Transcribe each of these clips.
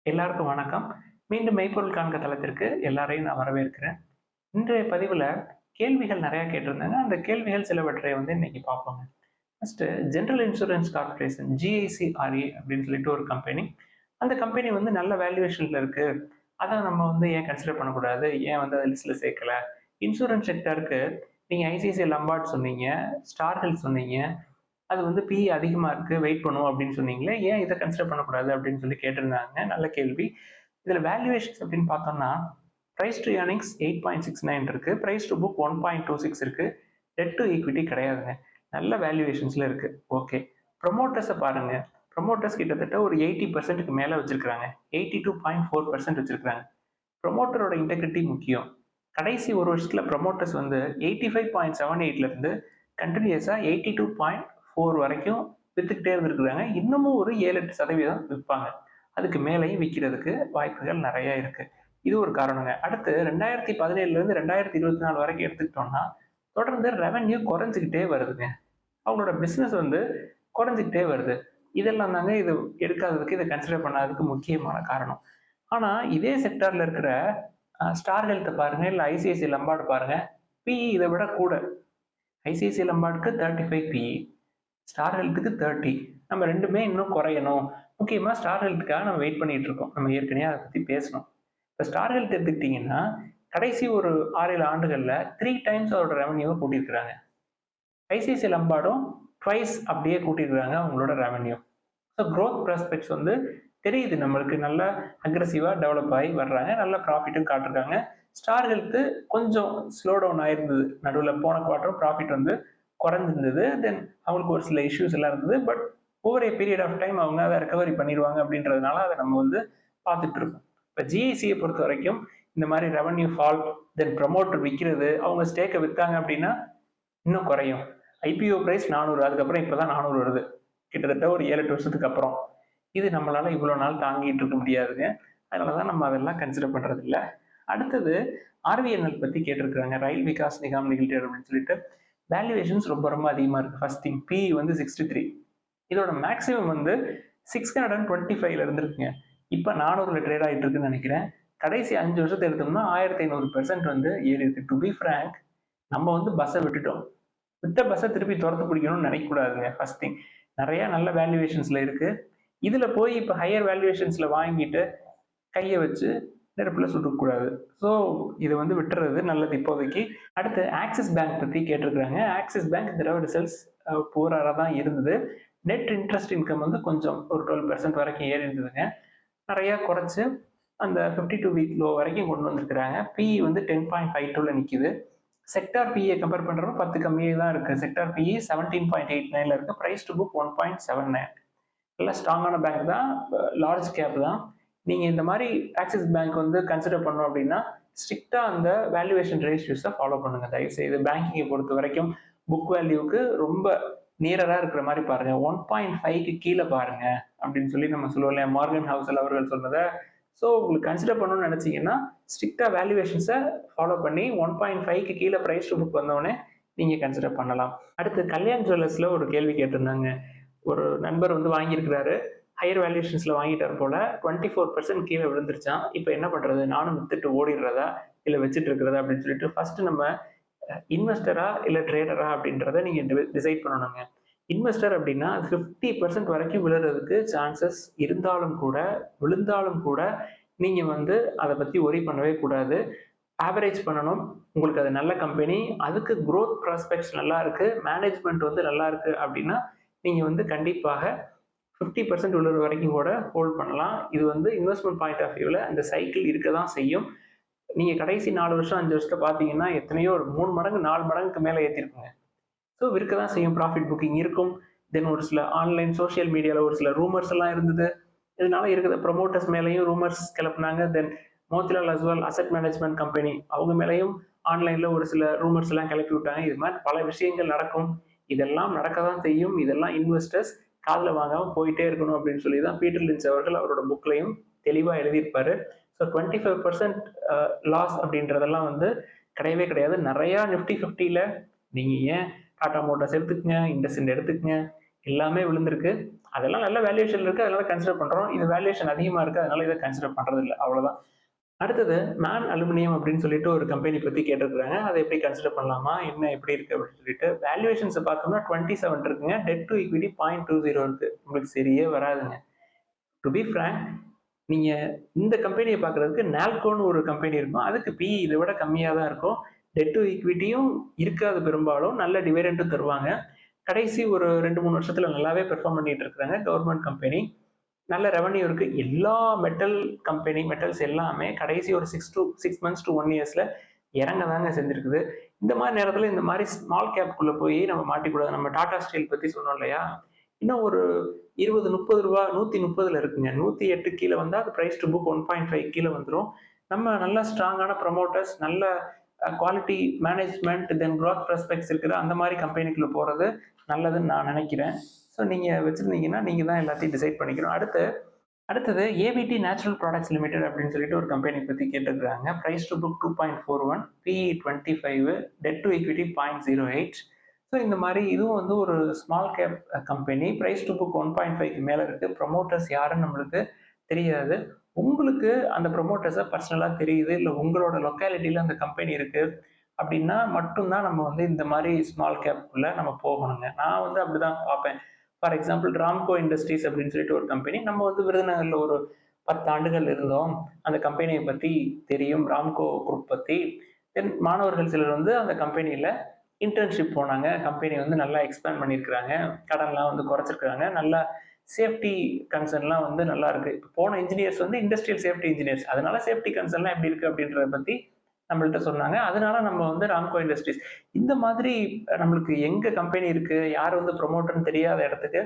எல்லாருக்கும் வணக்கம். மீண்டும் மெய்ப்பொருள் காண்க தளத்திற்கு எல்லாரையும் நான் வரவேற்கிறேன். இன்றைய பதிவுல கேள்விகள் நெறைய கேட்டிருந்தாங்க. அந்த கேள்விகள் சிலவற்றை இன்னைக்கு பார்ப்போங்க. ஃபர்ஸ்ட்டு ஜெனரல் இன்சூரன்ஸ் கார்ப்பரேஷன் ஜிஐசிஆர்ஏ அப்படின்னு சொல்லிட்டு ஒரு கம்பெனி. அந்த கம்பெனி நல்ல வேல்யூவேஷன்ல இருக்கு. அத நம்ம ஏன் கன்சிடர் பண்ணக்கூடாது? ஏன் அத லிஸ்ட்ல சேர்க்கல? இன்சூரன்ஸ் செக்டாருக்கு நீங்க ஐசிஐசிஐ லம்பார்ட் சொன்னீங்க, ஸ்டார் ஹெல்த் சொன்னீங்க. அது பிஇ அதிகமா இருக்கு, வெயிட் பண்ணும் அப்படின்னு சொன்னீங்களே, ஏன் இத கன்சிடர் பண்ணக்கூடாது அப்படின்னு சொல்லி கேட்டிருந்தாங்க. நல்ல கேள்வி. இதுல வேல்யூவேஷன்ஸ் அப்படின்னு பார்த்தோம்னா, பிரைஸ் டு ஏர்னிங்ஸ் 8.69 இருக்கு. பிரைஸ் டு புக் 1.26 இருக்கு. டெட் டு ஈக்விட்டி கிடையாதுங்க. நல்ல வேல்யூவேஷன்ஸ்ல இருக்கு. ஓகே. ப்ரொமோட்டர்ஸ பாருங்க. ப்ரொமோட்டர்ஸ் கிட்டத்தட்ட ஒரு 80%க்கு மேல வச்சிருக்காங்க. 82.4% வச்சிருக்காங்க. ப்ரொமோட்டரோட இன்டெகிரிட்டி முக்கியம். கடைசி ஒரு வருஷத்துல ப்ரொமோட்டர்ஸ் 85.78ல இருந்து கன்டினியூஸா 82.4 வரைக்கும் வித்துக்கிட்டே இருந்திருக்கிறாங்க. இன்னமும் ஒரு 7-8% விற்பாங்க. அதுக்கு மேலேயும் விற்கிறதுக்கு வாய்ப்புகள் நிறைய இருக்கு. இது ஒரு காரணங்க. அடுத்து 2017ல இருந்து 2024 வரைக்கும் எடுத்துக்கிட்டோம்னா, தொடர்ந்து ரெவென்யூ குறைஞ்சுக்கிட்டே வருதுங்க. அவங்களோட பிசினஸ் குறைஞ்சுக்கிட்டே வருது. இதெல்லாம் தாங்க இது எடுக்காததுக்கு, இத கன்சிடர் பண்ணாததுக்கு முக்கியமான காரணம். ஆனா, இதே செக்டார்ல இருக்கிற ஸ்டார் ஹெல்த்த பாருங்க, இல்ல ஐசிஐசிஐ லம்பார்ட் பாருங்க. பிஇ இத விட கூட. ICICI லம்பார்ட்க்கு 35 BE. ஸ்டார் ஹெல்த்துக்கு 30. நம்ம 2மே இன்னும் குறையணும். முக்கியமா ஸ்டார் ஹெல்த்துக்காக நம்ம வெயிட் பண்ணிட்டு இருக்கோம். நம்ம ஏற்கனவே அத பத்தி பேசினோம். இப்ப ஸ்டார் ஹெல்த் எடுத்துக்கிட்டீங்கன்னா, கடைசி ஒரு 6, 7 ஆண்டுகள்ல 3 டைம்ஸ் அவரோட ரெவென்யூவ கூட்டியிருக்கிறாங்க. ஐசிஐசிஐ லம்பார்டும் ட்வைஸ் அப்படியே கூட்டியிருக்காங்க அவங்களோட ரெவென்யூ. ஸோ குரோத் ப்ராஸ்பெக்ட்ஸ் தெரியுது நம்மளுக்கு நல்லா அக்ரெசிவா டெவலப் ஆகி வர்றாங்க. நல்ல ப்ராஃபிட்டும் காட்டுறாங்க. ஸ்டார் ஹெல்த் கொஞ்சம் ஸ்லோ டவுன் ஆயிருந்தது. நடுவில் போன குவார்ட்டரும் ப்ராஃபிட் குறைஞ்சிருந்தது. தென் அவங்களுக்கு ஒரு சில இஷ்யூஸ் எல்லாம் இருந்தது. But over a period of time அவங்க அதை ரெக்கவரி பண்ணிடுவாங்க அப்படின்றதுனால அதை நம்ம பார்த்துட்டு இருக்கோம். இப்போ ஜிஐசியை பொறுத்த வரைக்கும் இந்த மாதிரி ரெவன்யூ ஃபால், தென் ப்ரமோட்டர் விற்கிறது, அவங்க ஸ்டேக்கை விற்றாங்க அப்படின்னா இன்னும் குறையும். ஐபிஓ பிரைஸ் 400, அதுக்கப்புறம் இப்போதான் 400 வருது. கிட்டத்தட்ட ஒரு 7-8 வருஷத்துக்கு அப்புறம். இது நம்மளால இவ்வளோ நாள் தாங்கிட்டு இருக்க முடியாதுங்க. அதனாலதான் நம்ம அதெல்லாம் கன்சிடர் பண்றது இல்லை. அடுத்தது ஆர்விஎன்எல் பத்தி கேட்டிருக்கிறாங்க. ரயில் விகாஸ் நிகாம் லிமிடெட் அப்படின்னு சொல்லிட்டு. வேல்யூவேஷன்ஸ் ரொம்ப ரொம்ப அதிகமா இருக்கு. First thing PE 63. இதோட மேக்ஸிமம் 625ல இருந்திருக்குங்க. இப்ப 400ல ட்ரேட் ஆகிட்டு இருக்குன்னு நினைக்கிறேன். கடைசி 5 வருஷத்தை எடுத்தோம்னா 1500% ஏறி இருக்கு. டு பி ஃப்ராங்க், நம்ம பஸ்ஸை விட்டுட்டோம். விட்ட பஸ்ஸை திருப்பி துரத்து பிடிக்கணும்னு நினைக்கக்கூடாதுங்க. ஃபர்ஸ்ட் திங் நிறைய நல்ல வேல்யூவேஷன்ஸ்ல இருக்கு. இதுல போய் இப்ப ஹையர் வேல்யூவேஷன்ஸ்ல வாங்கிட்டு கையை வச்சு நெருப்புல சுட்டுக்கூடாது. ஸோ இது விட்டுறது நல்லது இப்போதைக்கு. அடுத்து ஆக்சிஸ் பேங்க் பத்தி கேட்டிருக்கிறாங்க. ஆக்சிஸ் பேங்க் இந்த தடவை ரிசல்ட்ஸ் புவராக தான் இருந்தது. நெட் இன்ட்ரெஸ்ட் இன்கம் கொஞ்சம் ஒரு 12% வரைக்கும் ஏறி இருந்ததுங்க. நிறைய குறைச்சு அந்த 52 வீக் லோ வரைக்கும் கொண்டு வந்திருக்கிறாங்க. பிஇ 10.52ல நிக்குது. செக்டார் பிஇ கம்பேர் பண்றப்ப 10 கம்மியே தான் இருக்கு. செக்டார் பிஇ 17.89ல இருக்கு. Price to book 1.79. நல்ல ஸ்ட்ராங்கான பேங்க் தான், லார்ஜ் கேப் தான். நீங்க இந்த மாதிரி ஆக்சிஸ் பேங்க் கன்சிடர் பண்ணோம் அப்படின்னா ஸ்ட்ரிக்டா அந்த வேல்யூவேஷன் ரேஷியோஸை ஃபாலோ பண்ணுங்க. தயவுசெய்து பேங்கிங்கை பொறுத்த வரைக்கும் புக் வேல்யூக்கு ரொம்ப நியரரா இருக்கிற மாதிரி பாருங்க. 1.5க்கு கீழே பாருங்க அப்படின்னு சொல்லி நம்ம சொல்லுவோம் இல்லையா, மார்கன் ஹவுசல் அவர்கள் சொன்னதை. ஸோ உங்களுக்கு கன்சிடர் பண்ணணும்னு நினைச்சீங்கன்னா ஸ்ட்ரிக்டா வேல்யூவேஷன்ஸை ஃபாலோ பண்ணி 1.5க்கு கீழே பிரைஸ் டு புக் வந்தோடனே நீங்க கன்சிடர் பண்ணலாம். அடுத்து கல்யாண் ஜுவல்லர்ஸ்ல ஒரு கேள்வி கேட்டிருந்தாங்க. ஒரு நண்பர் வாங்கியிருக்கிறாரு. ஹையர் வேல்யூஷன்ஸ்ல வாங்கிட்டார் போல. 24% கீழே விழுந்துருச்சான். இப்போ என்ன பண்றது? நானும் வித்துட்டு ஓடிடுறதா இல்லை வச்சுட்டு இருக்கிறதா அப்படின்னு சொல்லிட்டு ஃபர்ஸ்ட் நம்ம இன்வெஸ்டரா இல்லை ட்ரேடரா அப்படின்றத நீங்க டிசைட் பண்ணணுங்க. இன்வெஸ்டர் அப்படின்னா 50% வரைக்கும் விழுறதுக்கு சான்சஸ் இருந்தாலும் கூட, விழுந்தாலும் கூட நீங்க அதை பத்தி ஒரி பண்ணவே கூடாது. ஆவரேஜ் பண்ணணும். உங்களுக்கு அது நல்ல கம்பெனி, அதுக்கு க்ரோத் ப்ராஸ்பெக்ட்ஸ் நல்லா இருக்கு, மேனேஜ்மெண்ட் நல்லா இருக்கு அப்படின்னா நீங்க கண்டிப்பாக 50% விழுற வரைக்கும் கூட ஹோல்ட் பண்ணலாம். இது இன்வெஸ்ட்மெண்ட் பாயிண்ட் ஆஃப் வியூல அந்த சைக்கிள் இருக்க தான் செய்யும். நீங்க கடைசி 4 வருஷம் 5 வருஷத்தை பார்த்தீங்கன்னா எத்தனையோ ஒரு 3 மடங்கு 4 மடங்குக்கு மேலே ஏற்றிருக்குங்க. ஸோ இருக்க தான் செய்யும். ப்ராஃபிட் புக்கிங் இருக்கும். தென் ஒரு சில ஆன்லைன் சோஷியல் மீடியாவில் ஒரு சில ரூமர்ஸ் எல்லாம் இருந்தது. இதனால இருக்கிற ப்ரொமோட்டர்ஸ் மேலேயும் ரூமர்ஸ் கிளப்புனாங்க. Then Motilal Oswal asset management company அவங்க மேலேயும் ஆன்லைன்ல ஒரு சில ரூமர்ஸ் எல்லாம் கிளப்பி விட்டாங்க. இது மாதிரி பல விஷயங்கள் நடக்கும். இதெல்லாம் நடக்க தான் செய்யும். இதெல்லாம் இன்வெஸ்டர்ஸ் காதில் வாங்காம போயிட்டே இருக்கணும் அப்படின்னு சொல்லி தான் பீட்டர் லிஞ்ச் அவர்கள் அவரோட புக்லையும் தெளிவாக எழுதியிருப்பாரு. ஸோ 25% லாஸ் அப்படின்றதெல்லாம் கிடையவே கிடையாது. நிறையா நிஃப்டி 50ல நீங்க ஏன் டாடா மோட்டார்ஸ் எடுத்துக்கங்க, இண்டஸ்இண்ட் எடுத்துக்கங்க, எல்லாமே விழுந்திருக்கு. அதெல்லாம் நல்ல வேல்யூவேஷன் இருக்கு, அதனால கன்சிடர் பண்றோம். இது வேல்யூவேஷன் அதிகமா இருக்கு, அதனால இதை கன்சிடர் பண்றது இல்ல. அவ்வளவுதான். அடுத்தது மேன் அலுமினியம் அப்படின்னு சொல்லிட்டு ஒரு கம்பெனி பத்தி கேட்டிருக்காங்க. அதை எப்படி கன்சிடர் பண்ணலாமா? என்ன எப்படி இருக்கு அப்படின்னு சொல்லிட்டு. வேல்யூவேஷன்ஸ பார்த்தோம்னா 27 இருக்குங்க. டெட் டு ஈக்விட்டி 0.20 இருக்கு. உங்களுக்கு சரியே வராதுங்க. டு பி ஃபிராங்க், நீங்க இந்த கம்பெனிய பார்க்கறதுக்கு நால்கோன்னு ஒரு கம்பெனி இருக்கும். அதுக்கு பிஇ இதை விட கம்மியா தான் இருக்கும். டெட் டு ஈக்விட்டியும் இருக்காது பெரும்பாலும். நல்ல டிவிடெண்டும் தருவாங்க. கடைசி ஒரு 2, 3 வருஷத்துல நல்லாவே பெர்ஃபார்ம் பண்ணிட்டு இருக்காங்க. Government company. நல்ல ரெவென்யூ இருக்கு. எல்லா மெட்டல்ஸ் எல்லாமே கடைசி ஒரு 6 மந்த்ஸ் டு 1 இயர்ஸ்ல இறங்க தாங்க செஞ்சிருக்குது. இந்த மாதிரி நேரத்துல இந்த மாதிரி ஸ்மால் கேப்க்குள்ள போய் நம்ம மாட்டிக்கூடாது. நம்ம டாடா ஸ்டீல் பத்தி சொன்னோம் இல்லையா? இன்னும் ஒரு ரூ. 20, ரூ. 30 130ல இருக்குங்க. 108 கீழ வந்தா அது பிரைஸ் டு புக் 1.5 கீழ வந்துரும். நம்ம நல்ல ஸ்ட்ராங்கான ப்ரமோட்டர்ஸ், நல்ல குவாலிட்டி மேனேஜ்மெண்ட், தென் குரோத் ப்ராஸ்பெக்ட்ஸ் இருக்கிற அந்த மாதிரி கம்பெனிக்குள்ள போறது நல்லதுன்னு நான் நினைக்கிறேன். ஸோ நீங்க வச்சிருந்தீங்கன்னா நீங்க தான் எல்லாத்தையும் டிசைட் பண்ணிக்கணும். அடுத்தது ஏபிடி நேச்சுரல் ப்ராடக்ட்ஸ் லிமிடெட் அப்படின்னு சொல்லிட்டு ஒரு கம்பெனி பத்தி கேட்டிருக்காங்க. Price to book 2.41, PE 25, debt to equity 0.08. So இந்த மாதிரி இதுவும் வந்து ஒரு small cap company. Price to book 1.5க்கு மேல இருக்கு. ப்ரொமோட்டர்ஸ் யாருன்னு நம்மளுக்கு தெரியாது. உங்களுக்கு அந்த ப்ரொமோட்டர்ஸை பர்சனலா தெரியுது, இல்லை உங்களோட லொக்காலிட்டியில அந்த கம்பெனி இருக்கு அப்படின்னா மட்டும்தான் நம்ம வந்து இந்த மாதிரி ஸ்மால் கேப்குள்ள நம்ம போகணுங்க. நான் வந்து அப்படிதான் பார்ப்பேன். ஃபார் எக்ஸாம்பிள் ராம்கோ இண்டஸ்ட்ரீஸ் அப்படின்னு சொல்லிட்டு ஒரு கம்பெனி. நம்ம வந்து விருதுநகர்ல ஒரு 10 ஆண்டுகள் இருந்தோம். அந்த கம்பெனியை பத்தி தெரியும், ராம்கோ குரூப் பத்தி. தென் மாணவர்கள் சிலர் வந்து அந்த கம்பெனியில இன்டர்ன்ஷிப் போனாங்க. கம்பெனி வந்து நல்லா எக்ஸ்பேண்ட் பண்ணியிருக்கிறாங்க. கடன்லாம் வந்து குறைச்சிருக்கிறாங்க. நல்லா சேஃப்டி கன்சர்ன்லாம் வந்து நல்லா இருக்கு. இப்போ போன இன்ஜினியர்ஸ் வந்து இண்டஸ்ட்ரியல் சேஃப்டி இன்ஜினியர்ஸ். அதனால சேஃப்டி கன்சர்ன்லாம் எப்படி இருக்கு அப்படின்றத பத்தி நம்மள்ட்ட சொன்னாங்க. அதனால நம்ம வந்து ராம்கோ இண்டஸ்ட்ரீஸ் இந்த மாதிரி நம்மளுக்கு எங்க கம்பெனி இருக்கு, யார் வந்து ப்ரொமோட்டர்னு தெரியாத இடத்துக்கு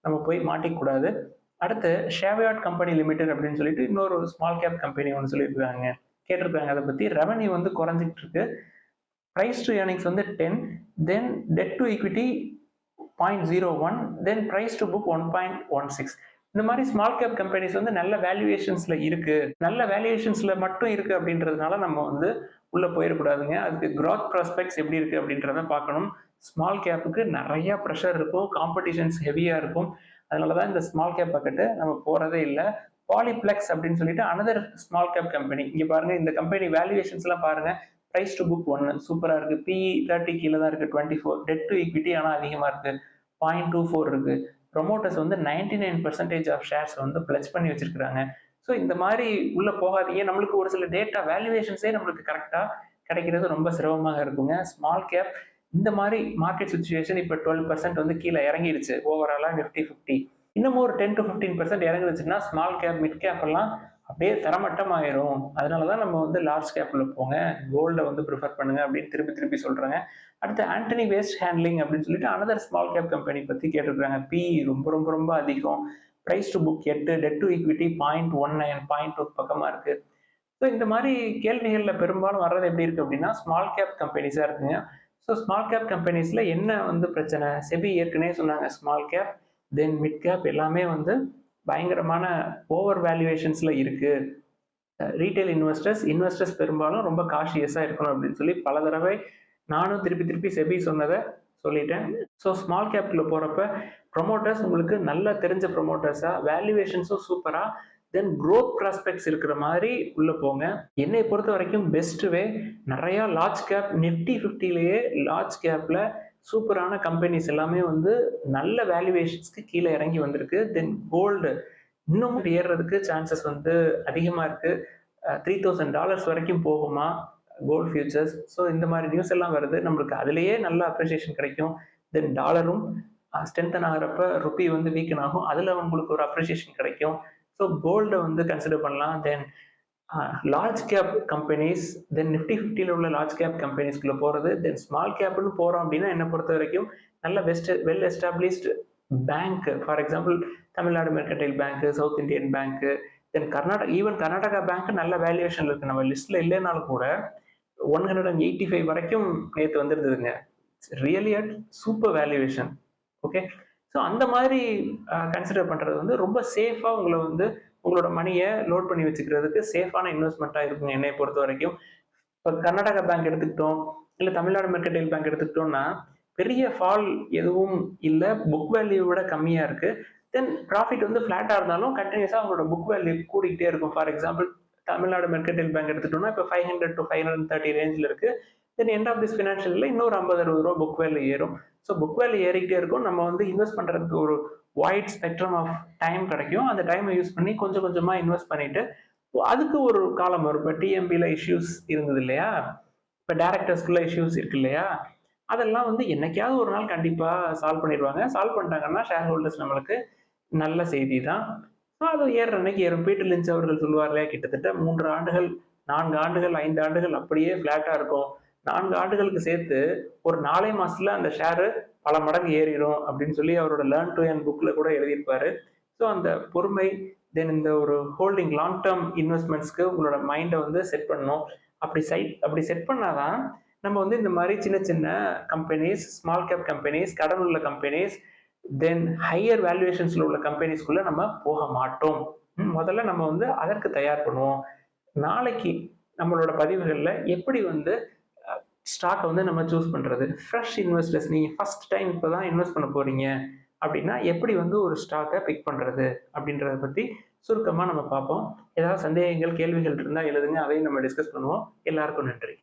நம்ம போய் மாட்டிக்கூடாது. அடுத்து ஷேவியார்ட் கம்பெனி லிமிடெட் அப்படின்னு சொல்லிட்டு இன்னொரு ஸ்மால் கேப் கம்பெனி ஒன்று சொல்லியிருக்காங்க. கேட்டிருக்காங்க அதை பத்தி. ரெவன்யூ வந்து குறைஞ்சிட்டு இருக்கு. பிரைஸ் டு ஏர்னிங்ஸ் வந்து 10, then debt to equity 0.01, then price to book 1.16. இந்த மாதிரி ஸ்மால் கேப் கம்பெனிஸ் வந்து நல்ல வேல்யூவேஷன்ஸ்ல இருக்கு. நல்ல வேல்யூவேஷன்ஸ்ல மட்டும் இருக்கு அப்படின்றதுனால நம்ம வந்து உள்ள போயிடக்கூடாதுங்க. அதுக்கு கிராத் ப்ராஸ்பெக்ட்ஸ் எப்படி இருக்கு அப்படின்றத பார்க்கணும். ஸ்மால் கேப்புக்கு நிறைய ப்ரெஷர் இருக்கும், காம்படிஷன்ஸ் ஹெவியா இருக்கும். அதனாலதான் இந்த ஸ்மால் கேப் பக்கெட்டு நம்ம போறதே இல்லை. பாலிப்ளெக்ஸ் அப்படின்னு சொல்லிட்டு அனதர் ஸ்மால் கேப் கம்பெனி. இங்க பாருங்க, இந்த கம்பெனி வேல்யூவேஷன்ஸ் எல்லாம் பாருங்க. பிரைஸ் டு புக் 1 சூப்பரா இருக்கு. பிஇ 30 கீழே தான் இருக்கு. 24. டெட் டு ஈக்விட்டி ஆனா அதிகமா இருக்கு. 0.24 இருக்கு. ப்ரொமோட்டர்ஸ் வந்து 99% ஆஃப் ஷேர்ஸ் வந்து பிளட்ஜ் பண்ணி வச்சிருக்காங்க. ஸோ இந்த மாதிரி உள்ள போகாதீங்க. நம்மளுக்கு ஒரு சில டேட்டா வேல்யூவேஷன்ஸே நம்மளுக்கு கரெக்டா கிடைக்கிறது ரொம்ப சிரமமாக இருக்குங்க. ஸ்மால் கேப் இந்த மாதிரி மார்க்கெட் சுச்சுவேஷன் இப்போ 12% வந்து கீழே இறங்கிடுச்சு ஓவராலா நிஃப்டி 50. இன்னமும் ஒரு 10 to 15% இறங்குச்சுன்னா ஸ்மால் கேப், மிட் கேப் எல்லாம் அப்படியே தரமட்டம் ஆயிரும். அதனாலதான் நம்ம வந்து லார்ஜ் கேப்ல போங்க, கோல்டை வந்து ப்ரிஃபர் பண்ணுங்க அப்படின்னு திருப்பி திருப்பி சொல்றாங்க. அடுத்து ஆண்டனி வேஸ்ட் ஹேண்ட்லிங் அப்படின்னு சொல்லிட்டு அனதர் ஸ்மால் கேப் கம்பெனி பத்தி கேட்டிருக்காங்க. பிஇ ரொம்ப ரொம்ப ரொம்ப அதிகம். Price to book 8, debt to equity 0.19, 0.2 பக்கமா இருக்கு. ஸோ இந்த மாதிரி கேள்விகள்ல பெரும்பாலும் வர்றது எப்படி இருக்கு அப்படின்னா ஸ்மால் கேப் கம்பெனிஸா இருக்குங்க. ஸோ ஸ்மால் கேப் கம்பெனிஸ்ல என்ன வந்து பிரச்சனை? செபி ஏற்கனவே சொன்னாங்க, ஸ்மால் கேப் தென் மிட் கேப் எல்லாமே வந்து பயங்கரமான ஓவர் வேல்யூவேஷன்ஸ்ல இருக்கு. ரீட்டைல் இன்வெஸ்டர்ஸ் பெரும்பாலும் ரொம்ப காஷியஸா இருக்கணும் அப்படின்னு சொல்லி பல தடவை நானும் திருப்பி திருப்பி செபி சொன்னதை சொல்லிட்டேன். ஸோ ஸ்மால் கேப்ல போறப்ப ப்ரொமோட்டர்ஸ் உங்களுக்கு நல்லா தெரிஞ்ச ப்ரொமோட்டர்ஸா, வேல்யூவேஷன்ஸும் சூப்பரா, தென் க்ரோத் ப்ராஸ்பெக்ட்ஸ் இருக்கிற மாதிரி உள்ள போங்க. என்னை பொறுத்த வரைக்கும் பெஸ்ட் வே, நிறைய லார்ஜ் கேப் நிஃப்டி 50லயே லார்ஜ் கேப்ல சூப்பரான கம்பெனிஸ் எல்லாமே வந்து நல்ல வேல்யூவேஷன்ஸ்க்கு கீழே இறங்கி வந்திருக்கு. தென் கோல்டு இன்னும் ஏறுறதுக்கு சான்சஸ் வந்து அதிகமா இருக்கு. $3000 வரைக்கும் போகுமா கோல்ட் ஃபியூச்சர்ஸ். ஸோ இந்த மாதிரி நியூஸ் எல்லாம் வருது. நம்மளுக்கு அதுலேயே நல்ல அப்ரிசியேஷன் கிடைக்கும். தென் டாலரும் ஸ்ட்ரென்தன் ஆகிறப்ப ருப்பி வந்து வீக்கன் ஆகும். அதில் உங்களுக்கு ஒரு அப்ரிசியேஷன் கிடைக்கும். ஸோ கோல்டை வந்து கன்சிடர் பண்ணலாம். தென் லார்ஜ் கேப் கம்பெனிஸ், தென் நிஃப்டி 50ல உள்ள லார்ஜ் கேப் கம்பெனிஸ்குள்ள போகிறது. தென் ஸ்மால் கேப்னு போகிறோம் அப்படின்னா என்னை பொறுத்த வரைக்கும் நல்ல well established bank, for example Tamil Nadu mercantile bank, south Indian bank, தென் கர்நாடகா பேங்க் நல்ல வேல்யூவேஷன் இருக்கு. நம்ம லிஸ்ட்ல இல்லைனாலும் கூட 185 வரைக்கும் நேற்று வந்துருந்ததுங்க. Really at super valuation. Okay, so அந்த மாதிரி கன்சிடர் பண்றது வந்து ரொம்ப சேஃபா உங்களை வந்து உங்களோட மணியை லோட் பண்ணி வச்சுக்கிறதுக்கு சேஃபான இன்வெஸ்ட்மெண்ட்டா இருக்குங்க என்னை பொறுத்த வரைக்கும். இப்போ கர்நாடகா பேங்க் எடுத்துக்கிட்டோம், இல்லை தமிழ்நாடு மெர்கன்டைல் பேங்க் எடுத்துக்கிட்டோம்னா பெரிய ஃபால் எதுவும் இல்லை, புக் வேல்யூ விட கம்மியா இருக்கு. தென் ப்ராஃபிட் வந்து ஃப்ளாட்டாக இருந்தாலும் கண்டினியூஸாக அவங்களோட புக் வேல்யூ கூடிக்கிட்டே இருக்கும். For example Tamil Nadu mercantile bank எடுத்துட்டோம்னா இப்போ 500 to 530 ரேஞ்சில் இருக்கு. தென் எண்ட் ஆஃப் திஸ் ஃபினான்ஷியலில் இன்னொரு 50-60 ரூபா புக் வேல்யூ ஏறும். ஸோ புக் வேல்யூ ஏறிக்கிட்டே இருக்கும். நம்ம வந்து இன்வெஸ்ட் பண்ணுறதுக்கு ஒரு வைட் ஸ்பெக்ட்ரம் ஆஃப் டைம் கிடைக்கும். அந்த டைமை யூஸ் பண்ணி கொஞ்சம் கொஞ்சமாக இன்வெஸ்ட் பண்ணிட்டு அதுக்கு ஒரு காலம் வரும். இப்போ டிஎம்பியில் இஷ்யூஸ் இருந்தது இல்லையா, இப்போ டேரக்டர்ஸ்குள்ள இஷ்யூஸ் இருக்கு இல்லையா, அதெல்லாம் வந்து என்னைக்காவது ஒரு நாள் கண்டிப்பாக சால்வ் பண்ணிடுவாங்க. சால்வ் பண்ணிட்டாங்கன்னா ஷேர் ஹோல்டர்ஸ் நம்மளுக்கு நல்ல செய்தி தான். அது ஏறுற அன்னைக்கு ஏறும். பீட்டர் லிஞ்ச் அவர்கள் சொல்லுவார் இல்லையா, கிட்டத்தட்ட 3 ஆண்டுகள் 4 ஆண்டுகள் 5 ஆண்டுகள் அப்படியே ஃப்ளாட்டா இருக்கும். 4 ஆண்டுகளுக்கு சேர்த்து ஒரு 4 மாசத்துல அந்த ஷேரு பல மடங்கு ஏறிடும் அப்படின்னு சொல்லி அவரோட லேர்ன் டு ஏர்ன் புக்ல கூட எழுதியிருப்பாரு. ஸோ அந்த பொறுமை, தென் இந்த ஒரு ஹோல்டிங் லாங் டேர்ம் இன்வெஸ்ட்மெண்ட்ஸ்க்கு உங்களோட மைண்டை வந்து செட் பண்ணணும். அப்படி செட் பண்ணாதான் நம்ம வந்து இந்த மாதிரி சின்ன சின்ன கம்பெனிஸ், ஸ்மால் கேப் கம்பெனிஸ், கடன் உள்ள கம்பெனிஸ், தென் ஹையர் வேல்யூவேஷன்ஸ்ல உள்ள கம்பெனிஸ்குள்ள நம்ம போக மாட்டோம். முதல்ல நம்ம வந்து அதற்கு தயார் பண்ணுவோம். நாளைக்கு நம்மளோட பதிவுகளில் எப்படி வந்து ஸ்டாக்கை வந்து நம்ம சூஸ் பண்றது, ஃப்ரெஷ் இன்வெஸ்டர்ஸ், நீங்க ஃபர்ஸ்ட் டைம் இப்போதான் இன்வெஸ்ட் பண்ண போறீங்க அப்படின்னா எப்படி வந்து ஒரு ஸ்டாக்கை பிக் பண்றது அப்படின்றத பத்தி சுருக்கமா நம்ம பார்ப்போம். ஏதாவது சந்தேகங்கள், கேள்விகள் இருந்தால் எழுதுங்க, அதையும் நம்ம டிஸ்கஸ் பண்ணுவோம். எல்லாருக்கும் நன்றி.